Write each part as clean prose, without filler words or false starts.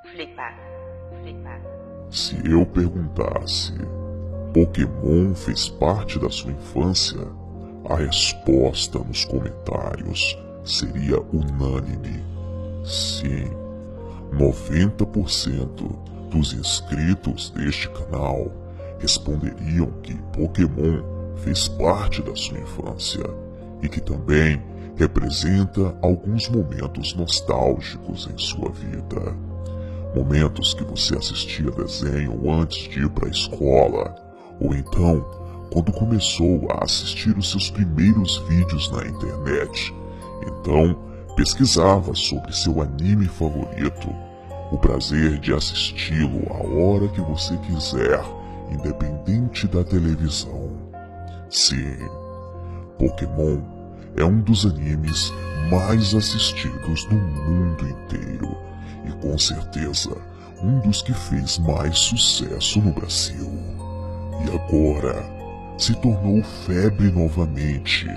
flipar, flipar. Se eu perguntasse, Pokémon fez parte da sua infância? A resposta nos comentários seria unânime. Sim, 90% dos inscritos deste canal responderiam que Pokémon fez parte da sua infância e que também representa alguns momentos nostálgicos em sua vida. Momentos que você assistia desenho antes de ir para a escola, ou então quando começou a assistir os seus primeiros vídeos na internet. Então pesquisava sobre seu anime favorito, o prazer de assisti-lo a hora que você quiser, independente da televisão. Sim, Pokémon é um dos animes mais assistidos no mundo inteiro e com certeza um dos que fez mais sucesso no Brasil. E agora se tornou febre novamente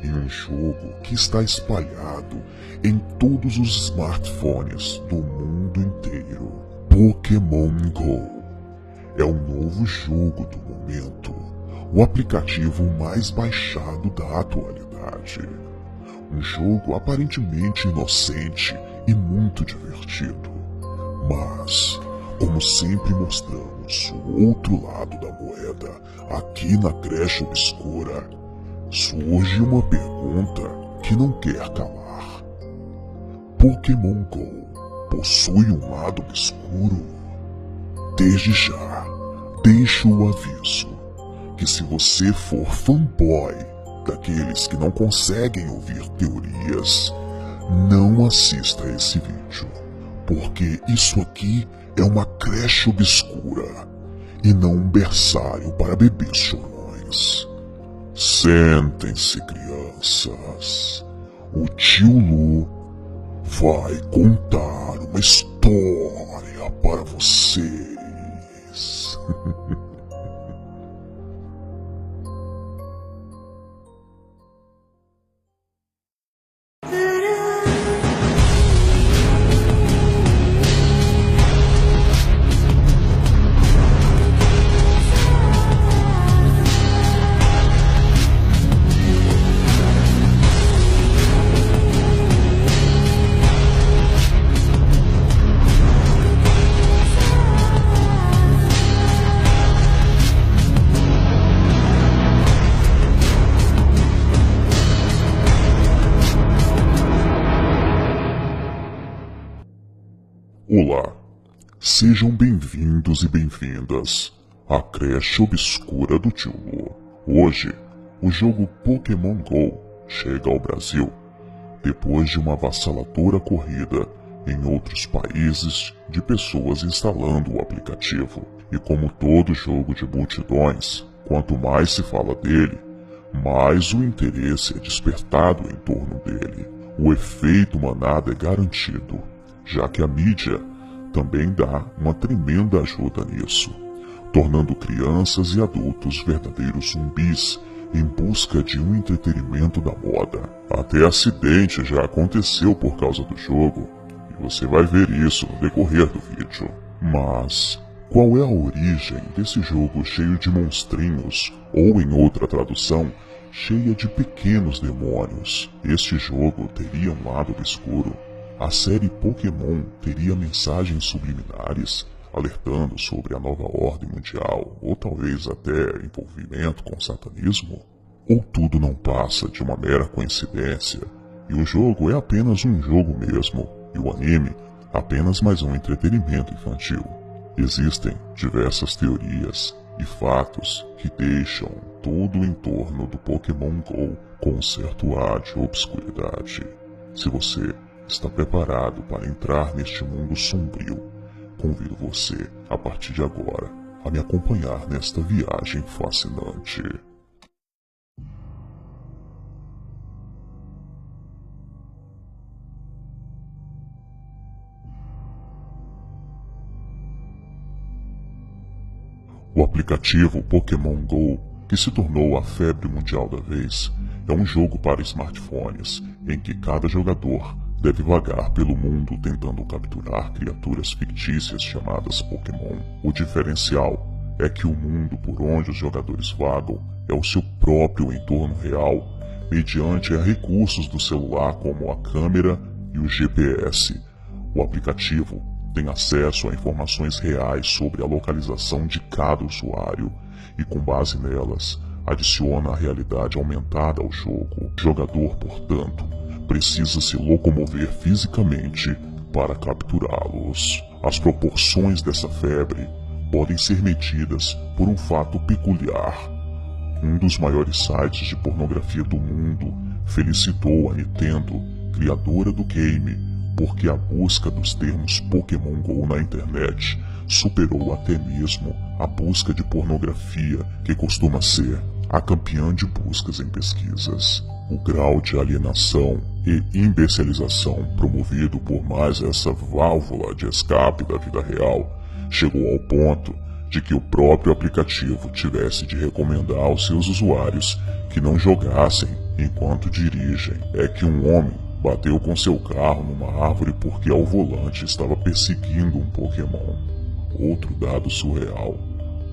em um jogo que está espalhado em todos os smartphones do mundo inteiro. Pokémon Go é o novo jogo do momento, o aplicativo mais baixado da atualidade. Um jogo aparentemente inocente e muito divertido. Mas, como sempre mostramos o outro lado da moeda aqui na Creche Obscura, surge uma pergunta que não quer calar. Pokémon Go possui um lado obscuro? Desde já, deixo o aviso que se você for fanboy daqueles que não conseguem ouvir teorias, não assista esse vídeo, porque isso aqui é uma creche obscura e não um berçário para bebês chorões. Sentem-se, crianças. O tio Lu vai contar uma história para vocês. Olá, sejam bem-vindos e bem-vindas à Creche Obscura do Tio Lu. Hoje, o jogo Pokémon Go chega ao Brasil, depois de uma avassaladora corrida em outros países de pessoas instalando o aplicativo. E como todo jogo de multidões, quanto mais se fala dele, mais o interesse é despertado em torno dele. O efeito manada é garantido, já que a mídia também dá uma tremenda ajuda nisso, tornando crianças e adultos verdadeiros zumbis em busca de um entretenimento da moda. Até acidente já aconteceu por causa do jogo, e você vai ver isso no decorrer do vídeo. Mas qual é a origem desse jogo cheio de monstrinhos, ou em outra tradução, cheia de pequenos demônios? Este jogo teria um lado obscuro? A série Pokémon teria mensagens subliminares alertando sobre a nova ordem mundial, ou talvez até envolvimento com o satanismo? Ou tudo não passa de uma mera coincidência, e o jogo é apenas um jogo mesmo, e o anime apenas mais um entretenimento infantil? Existem diversas teorias e fatos que deixam todo o entorno do Pokémon Go com um certo ar de obscuridade. Se você está preparado para entrar neste mundo sombrio, convido você, a partir de agora, a me acompanhar nesta viagem fascinante. O aplicativo Pokémon Go, que se tornou a febre mundial da vez, é um jogo para smartphones em que cada jogador deve vagar pelo mundo tentando capturar criaturas fictícias chamadas Pokémon. O diferencial é que o mundo por onde os jogadores vagam é o seu próprio entorno real, mediante recursos do celular como a câmera e o GPS. O aplicativo tem acesso a informações reais sobre a localização de cada usuário e, com base nelas, adiciona a realidade aumentada ao jogo. O jogador, portanto, precisa se locomover fisicamente para capturá-los. As proporções dessa febre podem ser medidas por um fato peculiar. Um dos maiores sites de pornografia do mundo felicitou a Nintendo, criadora do game, porque a busca dos termos Pokémon GO na internet superou até mesmo a busca de pornografia, que costuma ser a campeã de buscas em pesquisas. O grau de alienação e imbecilização promovido por mais essa válvula de escape da vida real chegou ao ponto de que o próprio aplicativo tivesse de recomendar aos seus usuários que não jogassem enquanto dirigem. É que um homem bateu com seu carro numa árvore porque ao volante estava perseguindo um Pokémon. Outro dado surreal: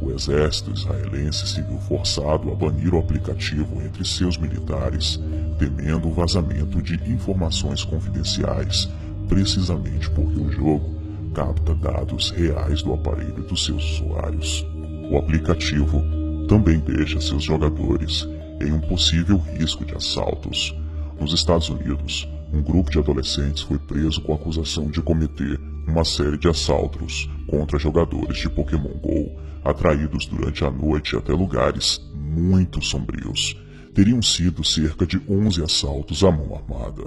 o exército israelense se viu forçado a banir o aplicativo entre seus militares, temendo o vazamento de informações confidenciais, precisamente porque o jogo capta dados reais do aparelho dos seus usuários. O aplicativo também deixa seus jogadores em um possível risco de assaltos. Nos Estados Unidos, um grupo de adolescentes foi preso com a acusação de cometer uma série de assaltos contra jogadores de Pokémon GO, atraídos durante a noite até lugares muito sombrios. Teriam sido cerca de 11 assaltos à mão armada.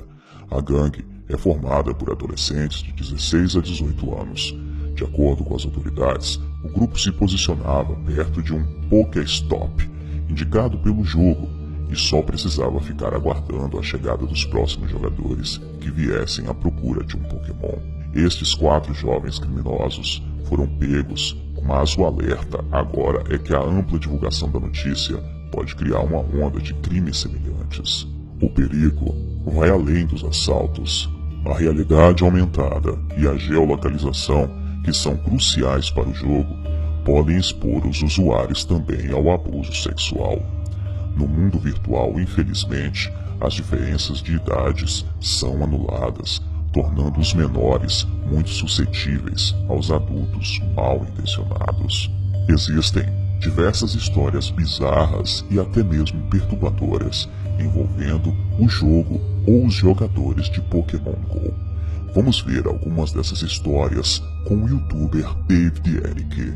A gangue é formada por adolescentes de 16 a 18 anos. De acordo com as autoridades, o grupo se posicionava perto de um Pokéstop, indicado pelo jogo, e só precisava ficar aguardando a chegada dos próximos jogadores que viessem à procura de um Pokémon. Estes 4 jovens criminosos foram pegos, mas o alerta agora é que a ampla divulgação da notícia pode criar uma onda de crimes semelhantes. O perigo vai além dos assaltos. A realidade aumentada e a geolocalização, que são cruciais para o jogo, podem expor os usuários também ao abuso sexual. No mundo virtual, infelizmente, as diferenças de idades são anuladas, tornando os menores muito suscetíveis aos adultos mal intencionados. Existem diversas histórias bizarras e até mesmo perturbadoras envolvendo o jogo ou os jogadores de Pokémon GO. Vamos ver algumas dessas histórias com o youtuber David Eric.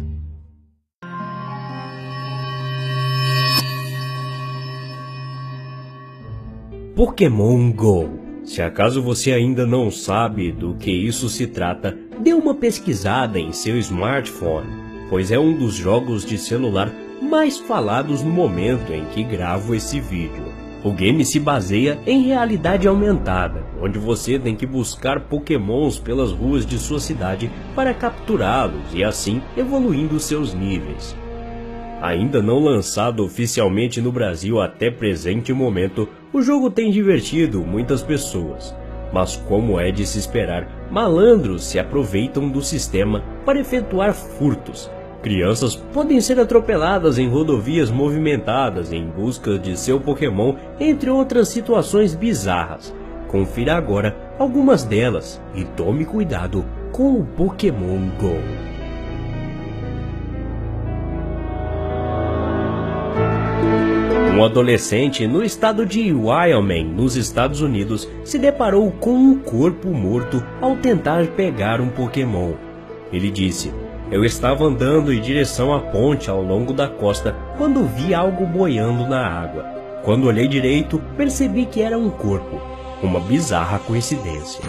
Pokémon GO. Se acaso você ainda não sabe do que isso se trata, dê uma pesquisada em seu smartphone, pois é um dos jogos de celular mais falados no momento em que gravo esse vídeo. O game se baseia em realidade aumentada, onde você tem que buscar Pokémons pelas ruas de sua cidade para capturá-los e assim evoluindo seus níveis. Ainda não lançado oficialmente no Brasil até presente momento, o jogo tem divertido muitas pessoas. Mas como é de se esperar, malandros se aproveitam do sistema para efetuar furtos. Crianças podem ser atropeladas em rodovias movimentadas em busca de seu Pokémon, entre outras situações bizarras. Confira agora algumas delas e tome cuidado com o Pokémon GO. Um adolescente no estado de Wyoming, nos Estados Unidos, se deparou com um corpo morto ao tentar pegar um Pokémon. Ele disse: "Eu estava andando em direção à ponte ao longo da costa quando vi algo boiando na água. Quando olhei direito, percebi que era um corpo. Uma bizarra coincidência."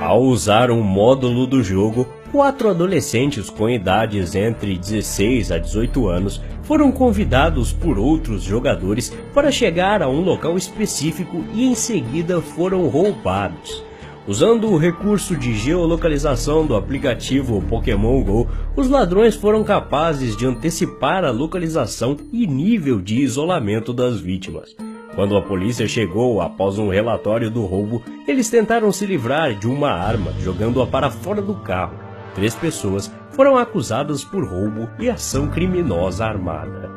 Ao usar um módulo do jogo, 4 adolescentes com idades entre 16 a 18 anos foram convidados por outros jogadores para chegar a um local específico e em seguida foram roubados. Usando o recurso de geolocalização do aplicativo Pokémon GO, os ladrões foram capazes de antecipar a localização e nível de isolamento das vítimas. Quando a polícia chegou após um relatório do roubo, eles tentaram se livrar de uma arma jogando-a para fora do carro. 3 pessoas foram acusadas por roubo e ação criminosa armada.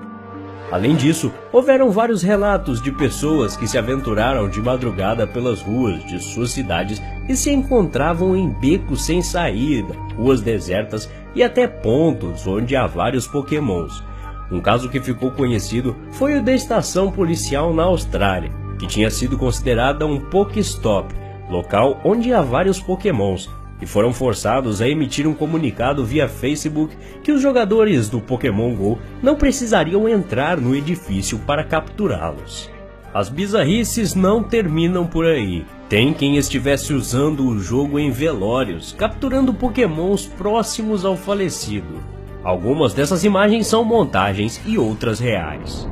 Além disso, houveram vários relatos de pessoas que se aventuraram de madrugada pelas ruas de suas cidades e se encontravam em becos sem saída, ruas desertas e até pontos onde há vários pokémons. Um caso que ficou conhecido foi o da estação policial na Austrália, que tinha sido considerada um Pokéstop, local onde há vários pokémons, e foram forçados a emitir um comunicado via Facebook que os jogadores do Pokémon GO não precisariam entrar no edifício para capturá-los. As bizarrices não terminam por aí. Tem quem estivesse usando o jogo em velórios, capturando pokémons próximos ao falecido. Algumas dessas imagens são montagens e outras reais.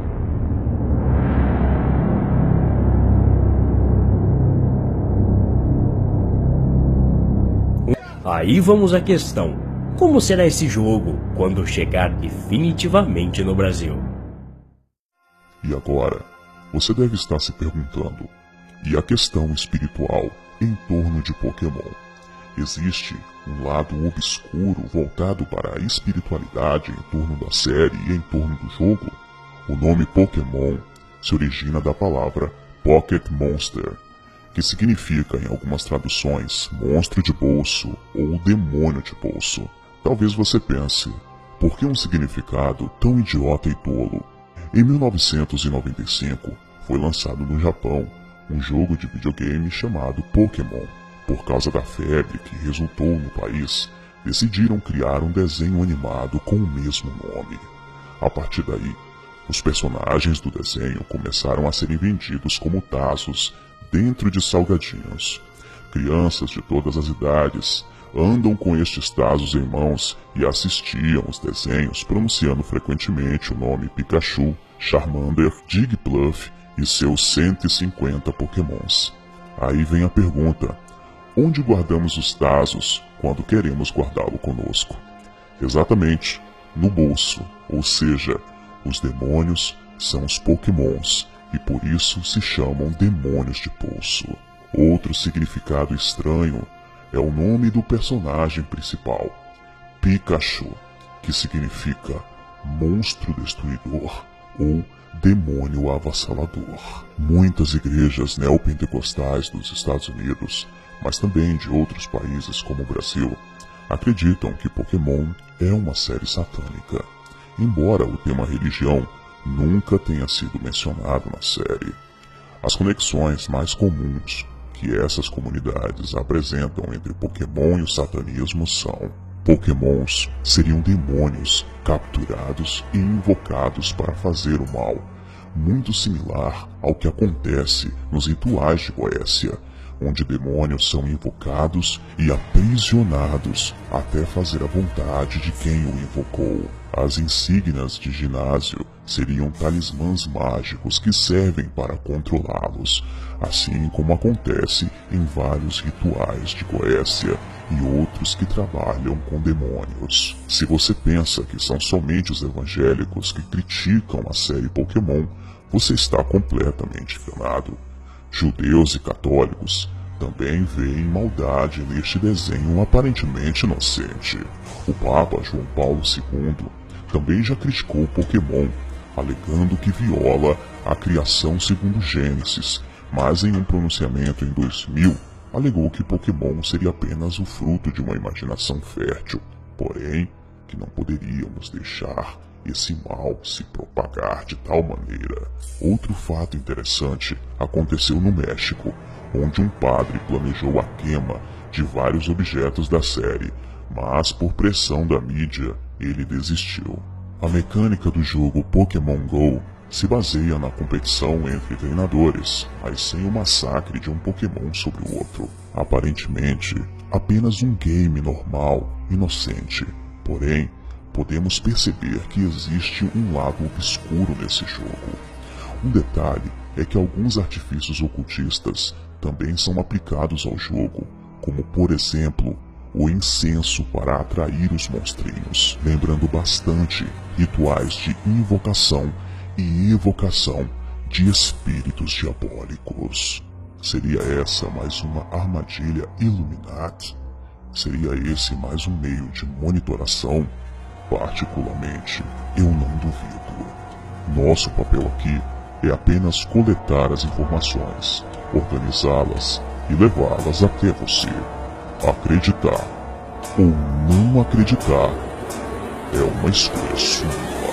Aí vamos à questão: como será esse jogo quando chegar definitivamente no Brasil? E agora, você deve estar se perguntando, e a questão espiritual em torno de Pokémon? Existe um lado obscuro voltado para a espiritualidade em torno da série e em torno do jogo? O nome Pokémon se origina da palavra Pocket Monster, que significa, em algumas traduções, monstro de bolso ou demônio de bolso. Talvez você pense, por que um significado tão idiota e tolo? Em 1995, foi lançado no Japão um jogo de videogame chamado Pokémon. Por causa da febre que resultou no país, decidiram criar um desenho animado com o mesmo nome. A partir daí, os personagens do desenho começaram a serem vendidos como tazos dentro de salgadinhos. Crianças de todas as idades andam com estes tazos em mãos e assistiam os desenhos pronunciando frequentemente o nome Pikachu, Charmander, Jigglypuff e seus 150 pokémons. Aí vem a pergunta: onde guardamos os tazos quando queremos guardá-lo conosco? Exatamente, no bolso, ou seja, os demônios são os pokémons e por isso se chamam demônios de bolso. Outro significado estranho é o nome do personagem principal, Pikachu, que significa monstro destruidor ou demônio avassalador. Muitas igrejas neopentecostais dos Estados Unidos, mas também de outros países como o Brasil, acreditam que Pokémon é uma série satânica, embora o tema religião nunca tenha sido mencionado na série. As conexões mais comuns que essas comunidades apresentam entre Pokémon e o satanismo são: Pokémons seriam demônios capturados e invocados para fazer o mal, muito similar ao que acontece nos rituais de Goécia, onde demônios são invocados e aprisionados até fazer a vontade de quem o invocou. As insígnias de ginásio seriam talismãs mágicos que servem para controlá-los, assim como acontece em vários rituais de Goécia e outros que trabalham com demônios. Se você pensa que são somente os evangélicos que criticam a série Pokémon, você está completamente enganado. Judeus e católicos também veem maldade neste desenho aparentemente inocente. O Papa João Paulo II também já criticou Pokémon, alegando que viola a criação segundo Gênesis, mas em um pronunciamento em 2000, alegou que Pokémon seria apenas o fruto de uma imaginação fértil, porém que não poderíamos deixar esse mal se propagar de tal maneira. Outro fato interessante aconteceu no México, onde um padre planejou a queima de vários objetos da série, mas por pressão da mídia, ele desistiu. A mecânica do jogo Pokémon GO se baseia na competição entre treinadores, mas sem o massacre de um Pokémon sobre o outro. Aparentemente, apenas um game normal, inocente. Porém, podemos perceber que existe um lado obscuro nesse jogo. Um detalhe é que alguns artifícios ocultistas também são aplicados ao jogo, como por exemplo, o incenso para atrair os monstrinhos, lembrando bastante rituais de invocação e evocação de espíritos diabólicos. Seria essa mais uma armadilha Illuminati? Seria esse mais um meio de monitoração? Particularmente, eu não duvido. Nosso papel aqui é apenas coletar as informações, organizá-las e levá-las até você. Acreditar ou não acreditar é uma escolha sua.